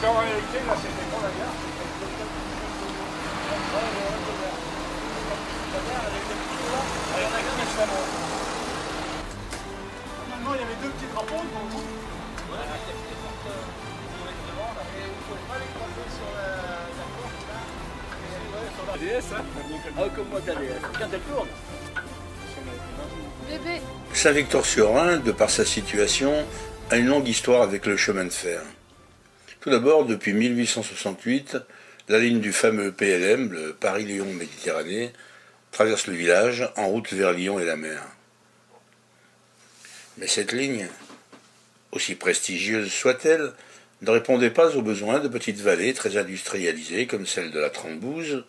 En réalité, là, c'était pour la gare. Normalement, il y avait deux petits drapeaux devant vous. Ouais, il y a des portes devant, là. Et vous ne pouvez pas les croiser sur la porte, là. Sur la DS, hein. Ah, comme moi, t'as DS. Quand elle tourne. Bébé. Saint-Victor-sur-Ain, de par sa situation, a une longue histoire avec le chemin de fer. Tout d'abord, depuis 1868, la ligne du fameux PLM, le Paris-Lyon-Méditerranée, traverse le village en route vers Lyon et la mer. Mais cette ligne, aussi prestigieuse soit-elle, ne répondait pas aux besoins de petites vallées très industrialisées comme celle de la Trembouze,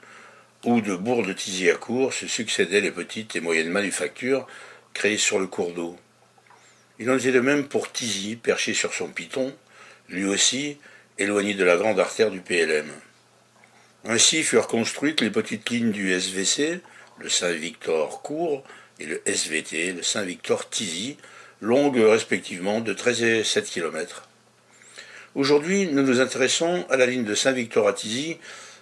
où de bourgs de Thizy-à-Court se succédaient les petites et moyennes manufactures créées sur le cours d'eau. Il en était de même pour Thizy, perché sur son piton, lui aussi éloigné de la grande artère du PLM. Ainsi furent construites les petites lignes du SVC, le Saint-Victor-Court, et le SVT, le Saint-Victor-Thizy, longues respectivement de 13 et 7 km. Aujourd'hui, nous nous intéressons à la ligne de Saint-Victor à Thizy,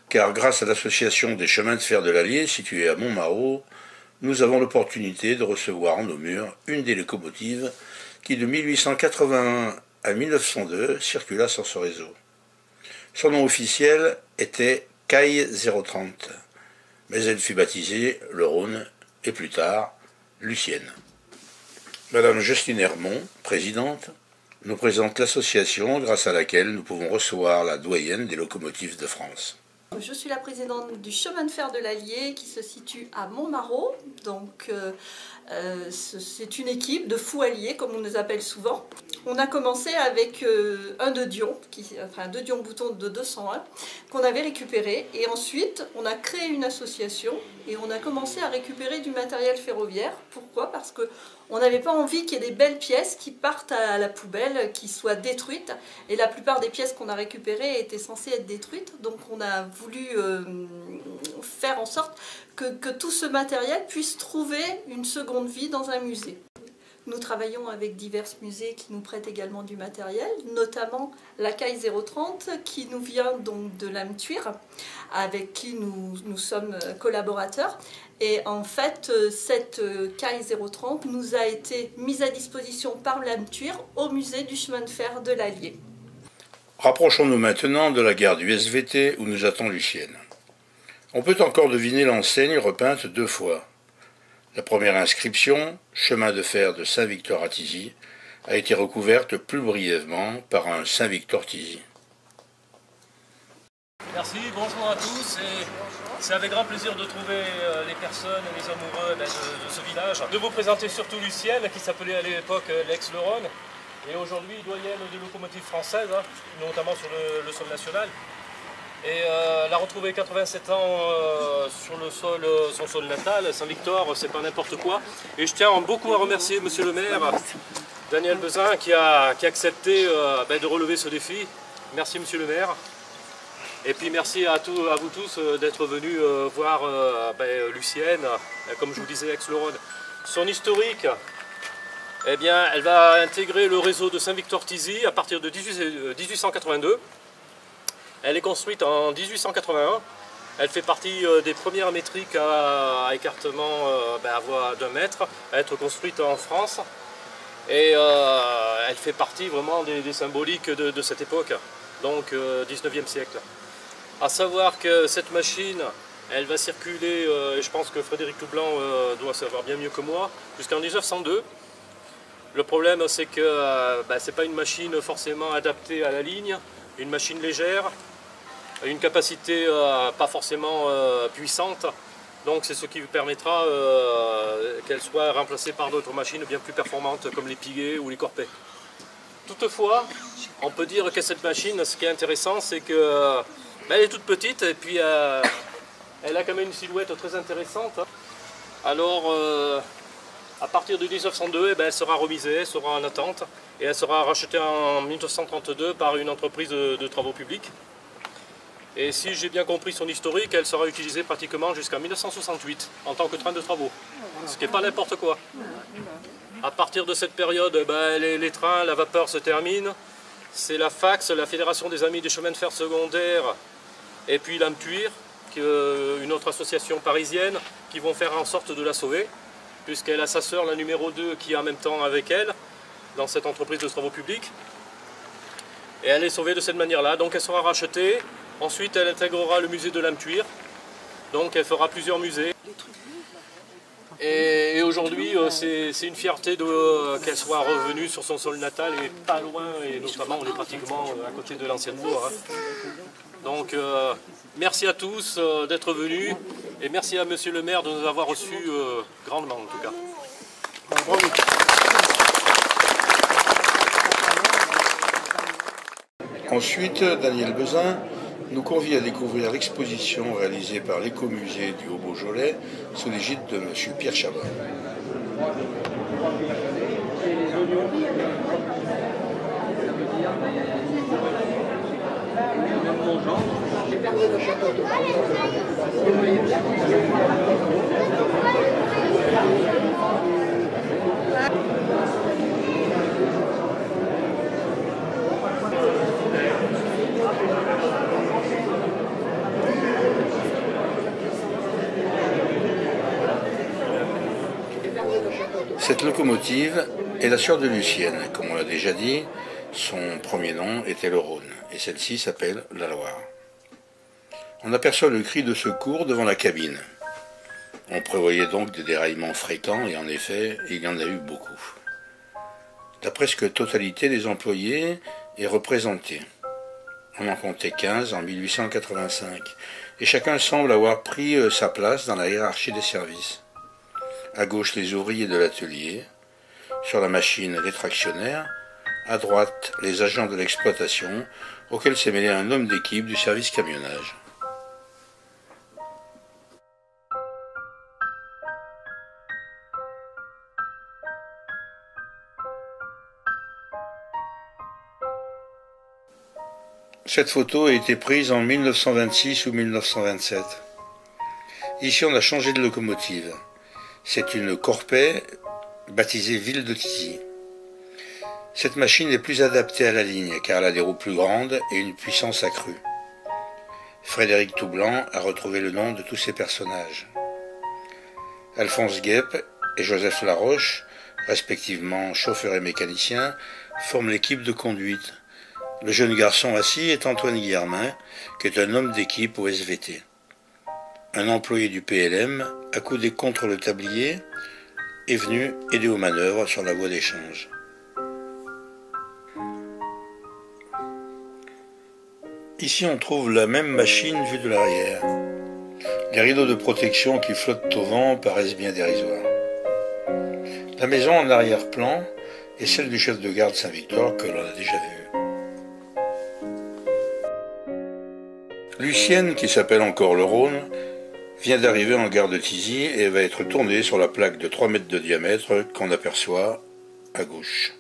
car grâce à l'association des chemins de fer de l'Allier, située à Montmarault, nous avons l'opportunité de recevoir en nos murs une des locomotives qui, de 1881 à 1902, circula sur ce réseau. Son nom officiel était Caille 030, mais elle fut baptisée le Rhône et plus tard Lucienne. Madame Justine Hermont, présidente, nous présente l'association grâce à laquelle nous pouvons recevoir la doyenne des locomotives de France. Je suis la présidente du chemin de fer de l'Allier qui se situe à Montmarault. Donc, c'est une équipe de fous alliés, comme on nous appelle souvent. On a commencé avec un de Dion, un de Dion bouton de 201, qu'on avait récupéré. Et ensuite, on a créé une association et on a commencé à récupérer du matériel ferroviaire. Pourquoi? Parce qu'on n'avait pas envie qu'il y ait des belles pièces qui partent à la poubelle, qui soient détruites. Et la plupart des pièces qu'on a récupérées étaient censées être détruites. Donc, on a voulu faire en sorte que tout ce matériel puisse trouver une seconde vie dans un musée. Nous travaillons avec divers musées qui nous prêtent également du matériel, notamment la Caille 030 qui nous vient donc de l'Amtuire, avec qui nous sommes collaborateurs. Et en fait, cette Caille 030 nous a été mise à disposition par l'Amtuire au musée du chemin de fer de l'Allier. Rapprochons-nous maintenant de la gare du SVT où nous attend Lucienne. On peut encore deviner l'enseigne repeinte deux fois. La première inscription, chemin de fer de Saint-Victor à Thizy, a été recouverte plus brièvement par un Saint-Victor-Thizy. Merci, bonjour à tous. C'est avec grand plaisir de trouver les personnes, les amoureux de ce village. De vous présenter surtout Lucienne, qui s'appelait à l'époque l'ex-Le Rhône, et aujourd'hui doyenne des locomotives françaises, notamment sur le sol national. Et la retrouver 87 ans sur son sol natal, Saint-Victor, c'est pas n'importe quoi. Et je tiens beaucoup à remercier monsieur le maire, Daniel Bezin, qui a accepté de relever ce défi. Merci monsieur le maire. Et puis merci à vous tous d'être venus voir Lucienne, comme je vous disais, ex-Le Rhône. Son historique, eh bien, elle va intégrer le réseau de Saint-Victor-Thizy à partir de 1882. Elle est construite en 1881. Elle fait partie des premières métriques à écartement à voie d'1 mètre à être construite en France. Et elle fait partie vraiment des symboliques de cette époque, donc 19e siècle. À savoir que cette machine, elle va circuler, et je pense que Frédéric Toublanc doit savoir bien mieux que moi, jusqu'en 1902. Le problème, c'est que ce n'est pas une machine forcément adaptée à la ligne, une machine légère. une capacité pas forcément puissante. Donc c'est ce qui permettra qu'elle soit remplacée par d'autres machines bien plus performantes comme les piguets ou les corpets. Toutefois, on peut dire que cette machine, ce qui est intéressant, c'est qu'elle est toute petite et puis elle a quand même une silhouette très intéressante. Alors à partir de 1902, elle sera remisée, elle sera en attente et elle sera rachetée en 1932 par une entreprise de travaux publics. Et si j'ai bien compris son historique, elle sera utilisée pratiquement jusqu'en 1968 en tant que train de travaux, ce qui n'est pas n'importe quoi. À partir de cette période, les trains, la vapeur se termine. C'est la FAX, la Fédération des Amis des Chemins de Fer Secondaires, et puis l'AMTUIR, une autre association parisienne, qui vont faire en sorte de la sauver, puisqu'elle a sa sœur, la numéro 2, qui est en même temps avec elle, dans cette entreprise de travaux publics. Et elle est sauvée de cette manière-là, donc elle sera rachetée. Ensuite, elle intégrera le musée de l'AMTUIR, donc elle fera plusieurs musées. Et aujourd'hui, c'est une fierté qu'elle soit revenue sur son sol natal et pas loin, et notamment on est pratiquement à côté de l'ancienne bourg. Donc merci à tous d'être venus et merci à monsieur le maire de nous avoir reçus grandement en tout cas. Ensuite, Daniel Bezin nous convie à découvrir l'exposition réalisée par l'écomusée du Haut-Beaujolais sous l'égide de M. Pierre Chabat. Cette locomotive est la sœur de Lucienne. Comme on l'a déjà dit, son premier nom était le Rhône, et celle-ci s'appelle la Loire. On aperçoit le cri de secours devant la cabine. On prévoyait donc des déraillements fréquents, et en effet, il y en a eu beaucoup. La presque totalité des employés est représentée. On en comptait 15 en 1885, et chacun semble avoir pris sa place dans la hiérarchie des services. À gauche, les ouvriers de l'atelier, sur la machine, les tractionnaires, à droite, les agents de l'exploitation, auxquels s'est mêlé un homme d'équipe du service camionnage. Cette photo a été prise en 1926 ou 1927. Ici, on a changé de locomotive. C'est une Corpet baptisée Ville de Thizy. Cette machine est plus adaptée à la ligne car elle a des roues plus grandes et une puissance accrue. Frédéric Toublanc a retrouvé le nom de tous ces personnages. Alphonse Guep et Joseph Laroche, respectivement chauffeur et mécanicien, forment l'équipe de conduite. Le jeune garçon assis est Antoine Guillermin, qui est un homme d'équipe au SVT. Un employé du PLM, accoudé contre le tablier, est venu aider aux manœuvres sur la voie d'échange. Ici, on trouve la même machine vue de l'arrière. Les rideaux de protection qui flottent au vent paraissent bien dérisoires. La maison en arrière-plan est celle du chef de gare de Saint-Victor que l'on a déjà vue. Lucienne, qui s'appelle encore le Rhône, vient d'arriver en gare de Thizy et va être tournée sur la plaque de 3 mètres de diamètre qu'on aperçoit à gauche.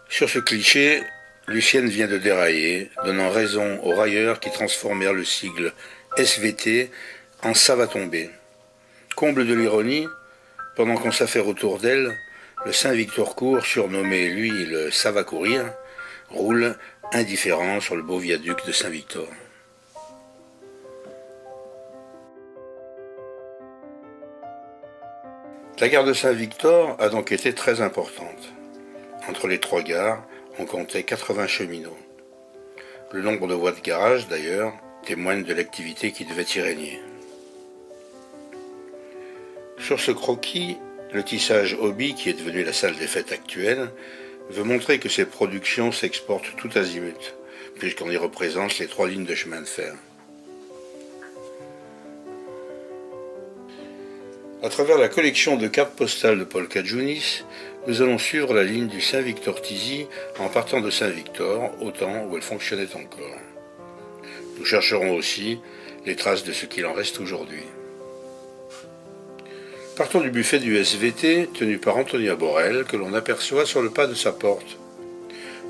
Sur ce cliché, Lucienne vient de dérailler, donnant raison aux railleurs qui transformèrent le sigle SVT en ça va tomber. Comble de l'ironie, pendant qu'on s'affaire autour d'elle, le Saint-Victor-Court, surnommé lui le ça va courir, roule indifférent sur le beau viaduc de Saint-Victor. La gare de Saint-Victor a donc été très importante. Entre les trois gares, on comptait 80 cheminots. Le nombre de voies de garage, d'ailleurs, témoigne de l'activité qui devait y régner. Sur ce croquis, le tissage hobby, qui est devenu la salle des fêtes actuelle, veut montrer que ses productions s'exportent tout azimut, puisqu'on y représente les 3 lignes de chemin de fer. À travers la collection de cartes postales de Paul Kadjounis, nous allons suivre la ligne du Saint-Victor-Tizy en partant de Saint-Victor au temps où elle fonctionnait encore. Nous chercherons aussi les traces de ce qu'il en reste aujourd'hui. Partons du buffet du SVT tenu par Antonia Borel que l'on aperçoit sur le pas de sa porte.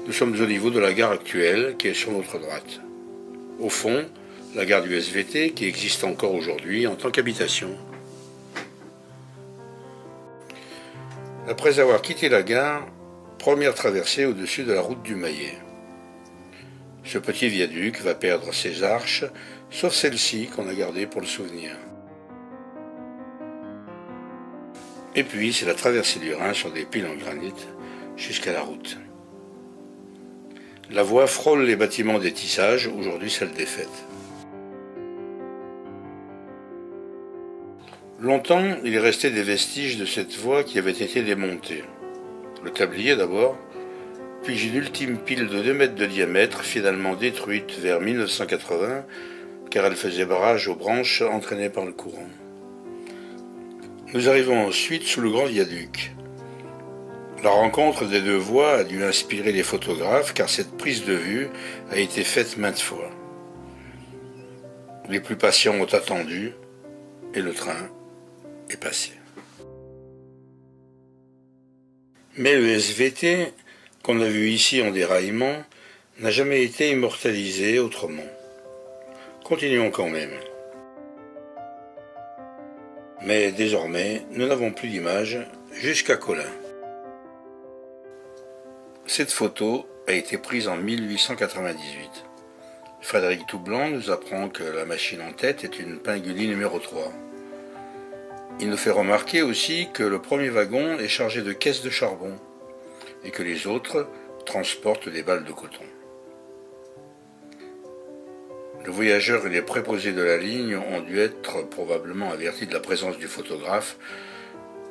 Nous sommes au niveau de la gare actuelle qui est sur notre droite. Au fond, la gare du SVT qui existe encore aujourd'hui en tant qu'habitation. Après avoir quitté la gare, première traversée au-dessus de la route du Maillet. Ce petit viaduc va perdre ses arches, sauf celle-ci qu'on a gardée pour le souvenir. Et puis c'est la traversée du Rhin sur des piles en granit jusqu'à la route. La voie frôle les bâtiments des tissages, aujourd'hui celle des fêtes. Longtemps, il est resté des vestiges de cette voie qui avait été démontée. Le tablier d'abord, puis une ultime pile de 2 mètres de diamètre, finalement détruite vers 1980, car elle faisait barrage aux branches entraînées par le courant. Nous arrivons ensuite sous le grand viaduc. La rencontre des 2 voies a dû inspirer les photographes, car cette prise de vue a été faite maintes fois. Les plus patients ont attendu, et le train est passé. Mais le SVT, qu'on a vu ici en déraillement, n'a jamais été immortalisé autrement. Continuons quand même. Mais désormais, nous n'avons plus d'image jusqu'à Colin. Cette photo a été prise en 1898. Frédéric Toublanc nous apprend que la machine en tête est une Pinguely numéro 3. Il nous fait remarquer aussi que le premier wagon est chargé de caisses de charbon et que les autres transportent des balles de coton. Le voyageur et les préposés de la ligne ont dû être probablement avertis de la présence du photographe,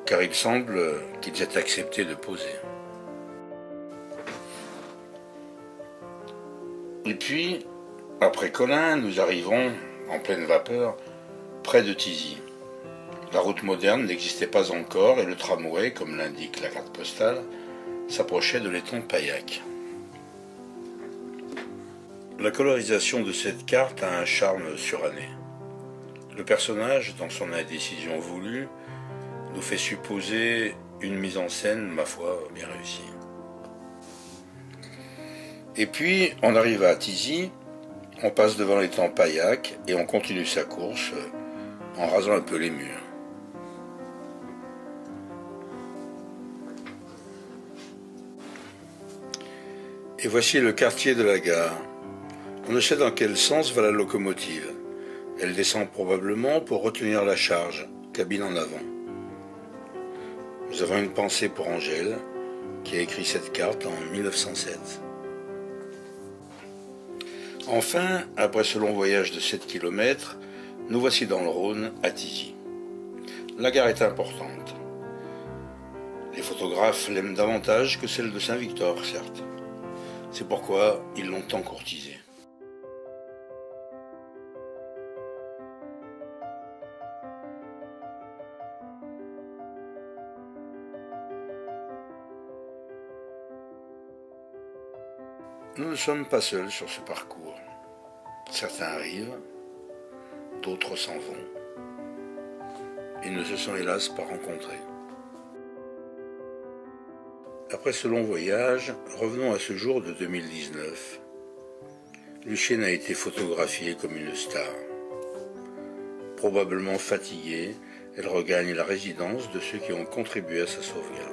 car il semble qu'ils aient accepté de poser. Et puis, après Colin, nous arrivons, en pleine vapeur, près de Tizy. La route moderne n'existait pas encore et le tramway, comme l'indique la carte postale, s'approchait de l'étang de Paillac. La colorisation de cette carte a un charme suranné. Le personnage, dans son indécision voulue, nous fait supposer une mise en scène, ma foi, bien réussie. Et puis, on arrive à Tizy, on passe devant l'étang Paillac et on continue sa course en rasant un peu les murs. Et voici le quartier de la gare. On ne sait dans quel sens va la locomotive. Elle descend probablement pour retenir la charge, cabine en avant. Nous avons une pensée pour Angèle, qui a écrit cette carte en 1907. Enfin, après ce long voyage de 7 km, nous voici dans le Rhône, à Tizy. La gare est importante. Les photographes l'aiment davantage que celle de Saint-Victor, certes. C'est pourquoi ils l'ont tant courtisée. Nous ne sommes pas seuls sur ce parcours. Certains arrivent, d'autres s'en vont. Ils ne se sont hélas pas rencontrés. Après ce long voyage, revenons à ce jour de 2019. Lucienne a été photographiée comme une star. Probablement fatiguée, elle regagne la résidence de ceux qui ont contribué à sa sauvegarde.